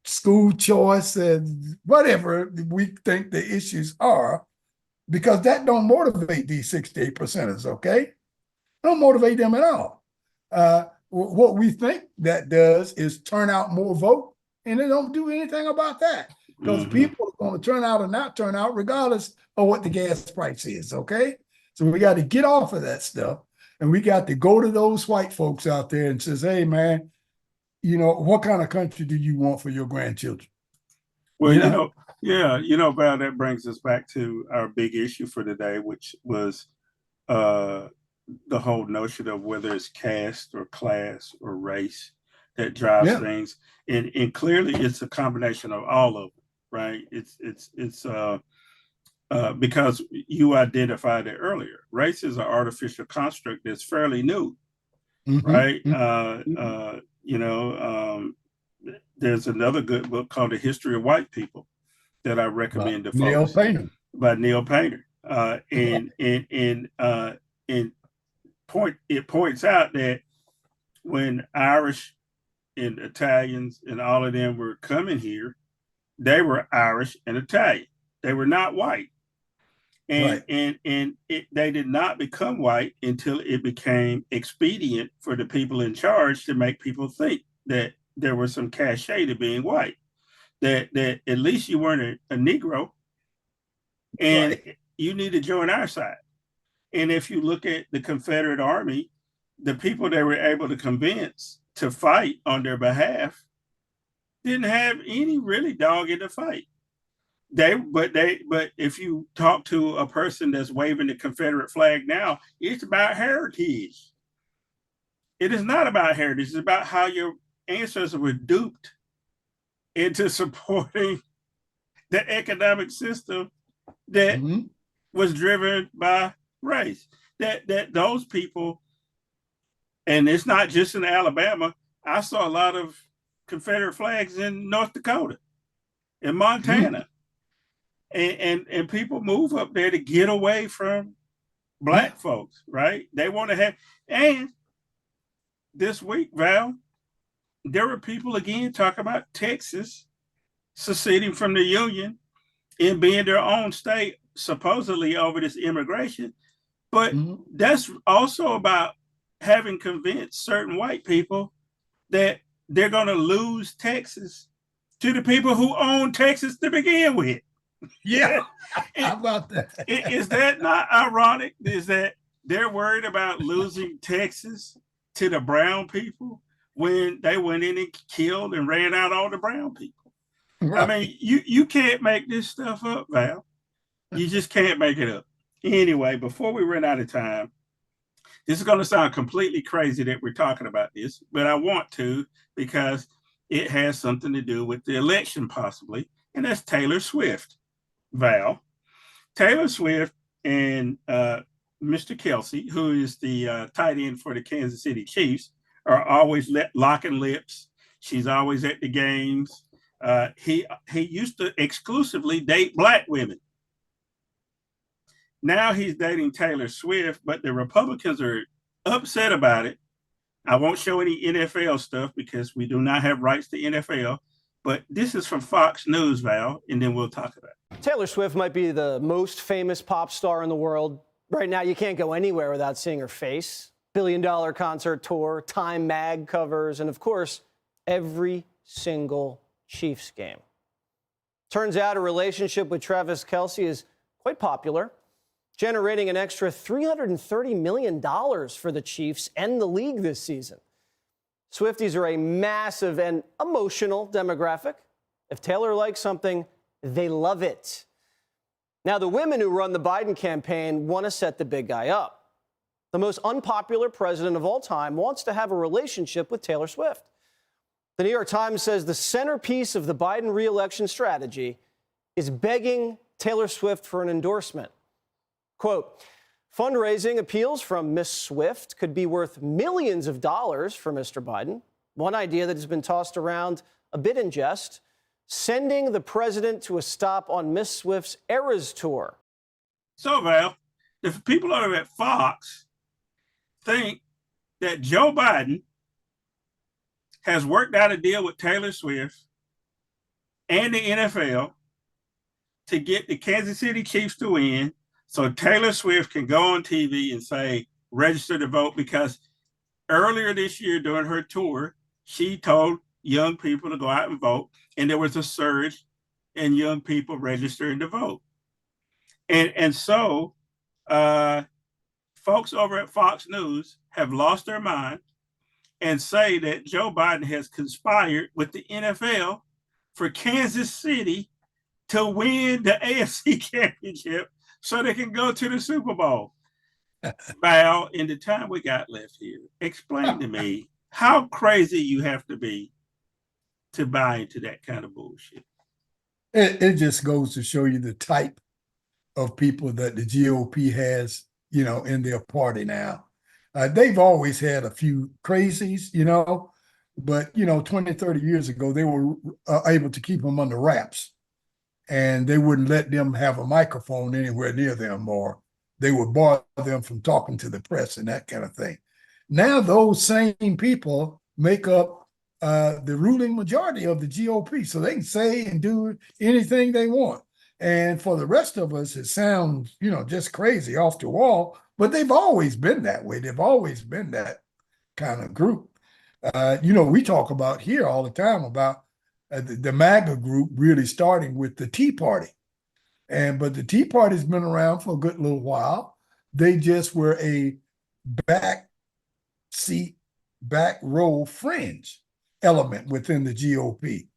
school choice and whatever we think the issues are, because that don't motivate these 68%ers, okay? Don't motivate them at all. What we think that does is turn out more vote, and they don't do anything about that, because people are going to turn out or not turn out regardless of what the gas price is, okay? So we got to get off of that stuff, and we got to go to those white folks out there and says, hey, man, you know, what kind of country do you want for your grandchildren? Well, Val, that brings us back to our big issue for today, which was the whole notion of whether it's caste or class or race that drives things. And clearly it's a combination of all of them, right? It's because you identified it earlier. Race is an artificial construct that's fairly new, right? There's another good book called The History of White People that I recommend to folks. By Neil Painter. It points out that when Irish and Italians and all of them were coming here, they were Irish and Italian. They were not white. They did not become white until it became expedient for the people in charge to make people think that there was some cachet to being white, that at least you weren't a Negro and you need to join our side. And if you look at the Confederate Army, the people they were able to convince to fight on their behalf didn't have any really dog in the fight. But if you talk to a person that's waving the Confederate flag now, it's about heritage. It is not about heritage. It's about how your ancestors were duped into supporting the economic system that was driven by race. That those people, and it's not just in Alabama. I saw a lot of Confederate flags in North Dakota, in Montana. And people move up there to get away from Black folks, right? They want to have, and this week, Val, there were people again talking about Texas seceding from the Union and being their own state, supposedly over this immigration. But that's also about having convinced certain white people that they're going to lose Texas to the people who own Texas to begin with. Yeah, how about that? Is that not ironic? Is that they're worried about losing Texas to the brown people when they went in and killed and ran out all the brown people? Right. I mean, you can't make this stuff up, Val. You just can't make it up. Anyway, before we run out of time, this is going to sound completely crazy that we're talking about this, but I want to because it has something to do with the election possibly, and that's Taylor Swift. Val, Taylor Swift and Mr. Kelsey, who is the tight end for the Kansas City Chiefs, are always locking lips. She's always at the games. He used to exclusively date Black women. Now he's dating Taylor Swift, but the Republicans are upset about it. I won't show any NFL stuff because we do not have rights to NFL. But this is from Fox News, Val, and then we'll talk about it. Taylor Swift might be the most famous pop star in the world. Right now, you can't go anywhere without seeing her face. Billion-dollar concert tour, Time mag covers, and of course, every single Chiefs game. Turns out a relationship with Travis Kelce is quite popular, generating an extra $330 million for the Chiefs and the league this season. Swifties are a massive and emotional demographic. If Taylor likes something, they love it. Now, the women who run the Biden campaign want to set the big guy up. The most unpopular president of all time wants to have a relationship with Taylor Swift. The New York Times says the centerpiece of the Biden re-election strategy is begging Taylor Swift for an endorsement. Quote, fundraising appeals from Miss Swift could be worth millions of dollars for Mr. Biden. One idea that has been tossed around a bit in jest, sending the president to a stop on Miss Swift's Eras tour. So, Val, if people over at Fox think that Joe Biden has worked out a deal with Taylor Swift and the NFL to get the Kansas City Chiefs to win, so Taylor Swift can go on TV and say, register to vote, because earlier this year during her tour, she told young people to go out and vote, and there was a surge in young people registering to vote. And so folks over at Fox News have lost their mind and say that Joe Biden has conspired with the NFL for Kansas City to win the AFC championship so they can go to the Super Bowl. Val, in the time we got left here, explain to me how crazy you have to be to buy into that kind of bullshit. It just goes to show you the type of people that the GOP has, in their party now. They've always had a few crazies, but, 20, 30 years ago, they were able to keep them under wraps, and they wouldn't let them have a microphone anywhere near them, or they would bar them from talking to the press and that kind of thing. Now, those same people make up the ruling majority of the GOP, so they can say and do anything they want. And for the rest of us, it sounds, just crazy, off the wall, but they've always been that way. They've always been that kind of group. We talk about here all the time about the MAGA group really starting with the Tea Party. But the Tea Party's been around for a good little while. They just were a back row fringe element within the GOP.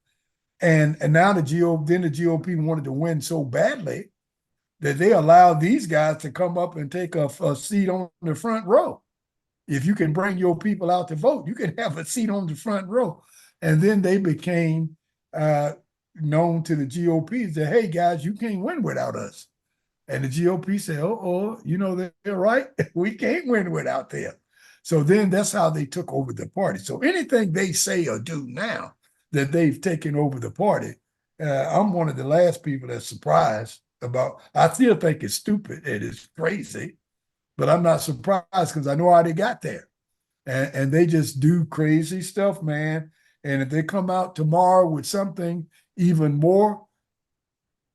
And now the GOP wanted to win so badly that they allowed these guys to come up and take a seat on the front row. If you can bring your people out to vote, you can have a seat on the front row. And then they became known to the GOP that, hey, guys, you can't win without us. And the GOP said, they're right. We can't win without them. So then that's how they took over the party. So anything they say or do now that they've taken over the party, I'm one of the last people that's surprised about. I still think it's stupid. It is crazy, but I'm not surprised because I know how they got there. And they just do crazy stuff, man. And if they come out tomorrow with something even more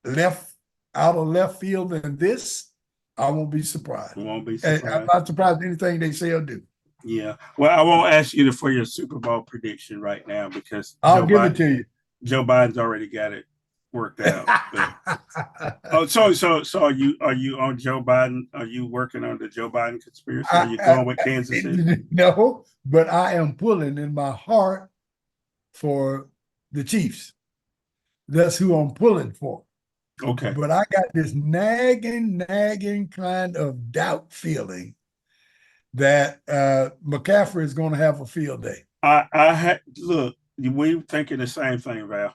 out of left field than this, I won't be surprised. You won't be surprised. I'm not surprised anything they say or do. Yeah. Well, I won't ask you for your Super Bowl prediction right now because I'll give it to you. Joe Biden's already got it worked out. So are you on Joe Biden? Are you working on the Joe Biden conspiracy? Are you going with Kansas City? No, but I am pulling in my heart for the Chiefs. That's who I'm pulling for. Okay. But I got this nagging kind of doubt feeling that McCaffrey is going to have a field day. Look, we're thinking the same thing, Val.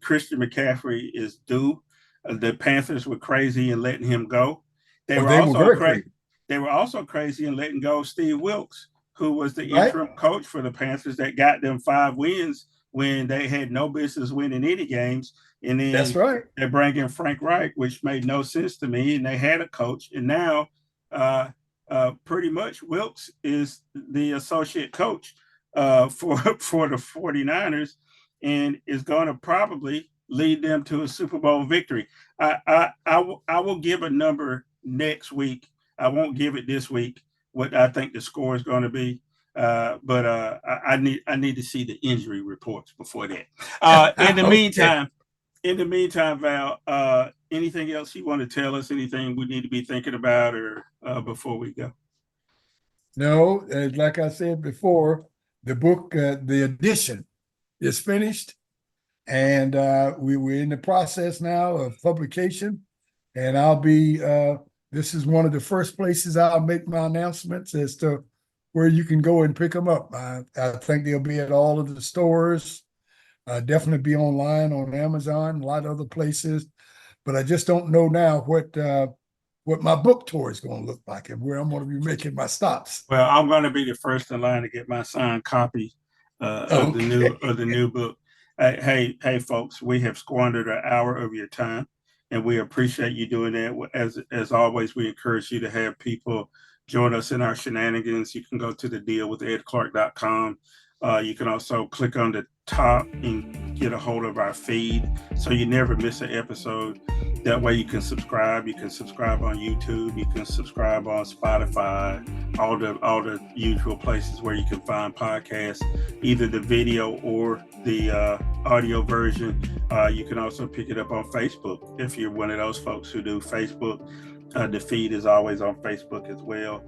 Christian McCaffrey is due. The Panthers were crazy in letting him go. They were also crazy in letting go Steve Wilkes, who was the interim coach for the Panthers that got them 5 wins when they had no business winning any games. And then that's right. They bring in Frank Reich, which made no sense to me. And they had a coach. And now pretty much Wilkes is the associate coach for the 49ers and is going to probably lead them to a Super Bowl victory. I will give a number next week. I won't give it this week, what I think the score is going to be. But I need to see the injury reports before that. In the meantime, Val, anything else you want to tell us? Anything we need to be thinking about, or before we go? No, like I said before, the book, the edition, is finished, and we're in the process now of publication. And I'll be. This is one of the first places I'll make my announcements as to where you can go and pick them up. I think they'll be at all of the stores. Definitely be online on Amazon, a lot of other places. But I just don't know now what my book tour is going to look like and where I'm going to be making my stops. Well, I'm going to be the first in line to get my signed copy of the new book. Hey, folks, we have squandered an hour of your time, and we appreciate you doing that. As always, we encourage you to have people join us in our shenanigans. You can go to the dealwithedclark.com. You can also click on the top and get a hold of our feed so you never miss an episode. That way you can subscribe. You can subscribe on YouTube. You can subscribe on Spotify, all the usual places where you can find podcasts, either the video or the audio version. You can also pick it up on Facebook if you're one of those folks who do Facebook. The feed is always on Facebook as well.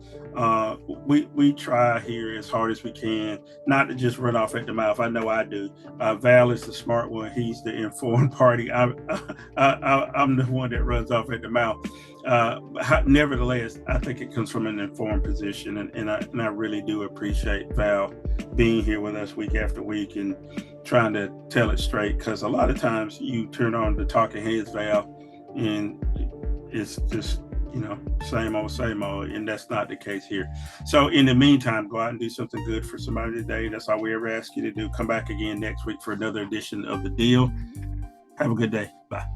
We try here as hard as we can not to just run off at the mouth. I know I do. Val is the smart one. He's the informed party. I'm the one that runs off at the mouth. Nevertheless, I think it comes from an informed position, and I really do appreciate Val being here with us week after week and trying to tell it straight, because a lot of times you turn on the talking heads, Val, and it's just, same old, and that's not the case here. So in the meantime, go out and do something good for somebody today. That's all we ever ask you to do. Come back again next week for another edition of The Deal. Have a good day. Bye.